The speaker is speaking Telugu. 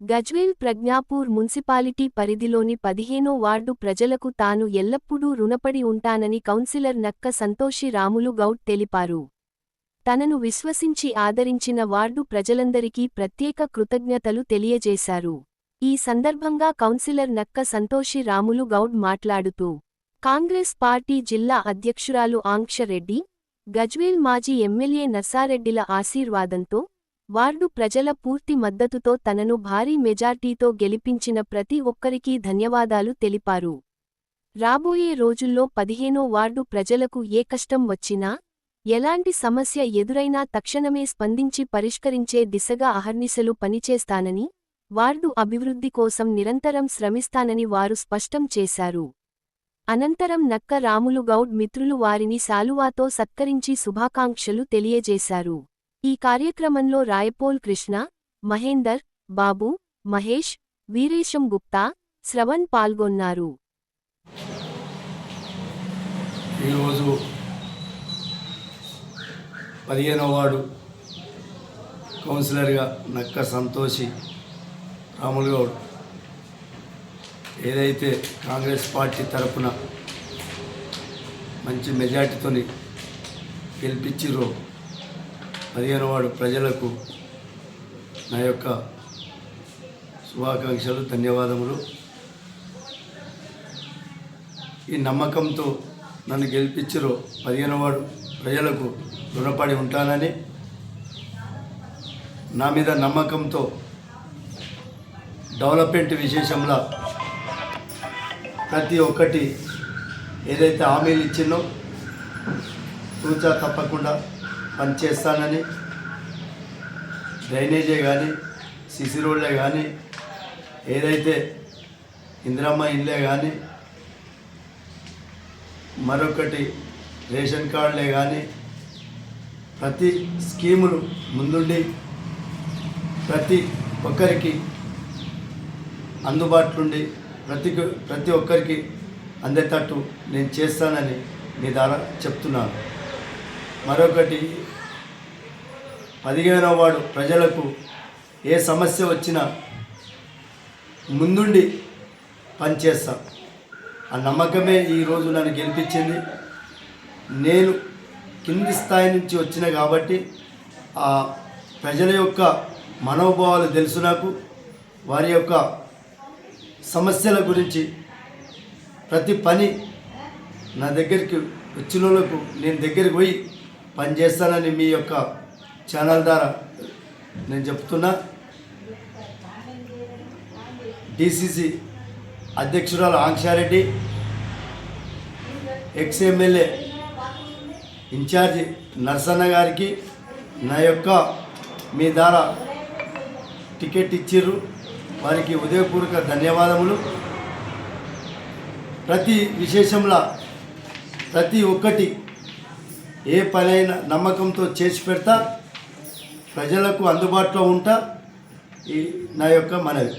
గజ్వేల్ ప్రజ్ఞాపూర్ మున్సిపాలిటీ పరిధిలోని 15వ వార్డు ప్రజలకు తాను ఎల్లప్పుడూ రుణపడి ఉంటానని కౌన్సిలర్ నక్క సంతోషి రాములు గౌడ్ తెలిపారు. తనను విశ్వసించి ఆదరించిన వార్డు ప్రజలందరికీ ప్రత్యేక కృతజ్ఞతలు తెలియజేశారు. ఈ సందర్భంగా కౌన్సిలర్ నక్క సంతోషి రాములు గౌడ్ మాట్లాడుతూ, కాంగ్రెస్ పార్టీ జిల్లా అధ్యక్షురాలు ఆంక్షరెడ్డి, గజ్వేల్ మాజీ ఎమ్మెల్యే నర్సారెడ్డిల ఆశీర్వాదంతో, వార్డు ప్రజల పూర్తి మద్దతుతో తనను భారీ మెజార్టీతో గెలిపించిన ప్రతి ఒక్కరికీ ధన్యవాదాలు తెలిపారు. రాబోయే రోజుల్లో 15వ వార్డు ప్రజలకు ఏ కష్టం వచ్చినా, ఎలాంటి సమస్య ఎదురైనా తక్షణమే స్పందించి పరిష్కరించే దిశగా అహర్నిశలు పనిచేస్తానని, వార్డు అభివృద్ధి కోసం నిరంతరం శ్రమిస్తానని వారు స్పష్టం చేశారు. అనంతరం నక్క రాములు గౌడ్ మిత్రులు వారిని శాలువాతో సత్కరించి శుభాకాంక్షలు తెలియజేశారు. ఈ కార్యక్రమంలో రాయపోల్ కృష్ణ, మహేందర్, బాబు, మహేష్, వీరేశం గుప్తా, శ్రవణ్ పాల్గొన్నారు. ఈరోజు 15వ వార్డు కౌన్సిలర్గా నక్క సంతోషి రాములు గౌడ్ ఏదైతే కాంగ్రెస్ పార్టీ తరఫున మంచి మెజార్టీతో గెలిపించిరో 15వ వార్డు ప్రజలకు నా యొక్క శుభాకాంక్షలు, ధన్యవాదములు. ఈ నమ్మకంతో నన్ను గెలిపించిరో 15వ వార్డు ప్రజలకు రుణపడి ఉంటానని, నా మీద నమ్మకంతో డెవలప్మెంట్ విశేషంలో ప్రతి ఒక్కటి ఏదైతే హామీలు ఇచ్చిందో తూచా తప్పకుండా పనిచేస్తానని, డ్రైనేజే కానీ, సిసి రోడ్లే కానీ, ఏదైతే ఇందిరమ్మ ఇళ్ళే కానీ, మరొకటి రేషన్ కార్డులే కానీ, ప్రతి స్కీములు ముందుండి ప్రతి ఒక్కరికి అందుబాటులోండి ప్రతి ఒక్కరికి అందేటట్టు నేను చేస్తానని మీ ద్వారా చెప్తున్నాను. మరొకటి 15వ వార్డు ప్రజలకు ఏ సమస్య వచ్చినా ముందుండి పనిచేస్తా. ఆ నమ్మకమే ఈరోజు నన్ను గెలిపించింది. నేను కింది స్థాయి నుంచి వచ్చిన కాబట్టి ఆ ప్రజల యొక్క మనోభావాలు తెలుసు నాకు. వారి యొక్క సమస్యల గురించి ప్రతి పని నా దగ్గరికి వచ్చిన వాళ్ళకు నేను దగ్గరికి పోయి పనిచేస్తానని మీ యొక్క ఛానల్ ద్వారా నేను చెప్తున్నా. డిసిసి అధ్యక్షురాలు Aanksha Reddy, ex MLA in-charge Narsanna గారికి నా యొక్క మీ ద్వారా టికెట్ ఇచ్చిర్రు, వారికి ఉదయపూర్వక ధన్యవాదములు. ప్రతి విశేషంలో ప్రతి ఒక్కటి ఏ పనైనా నమ్మకంతో చేసి పెడతా, ప్రజలకు అందుబాటులో ఉంటా. ఈ నా యొక్క మనవి.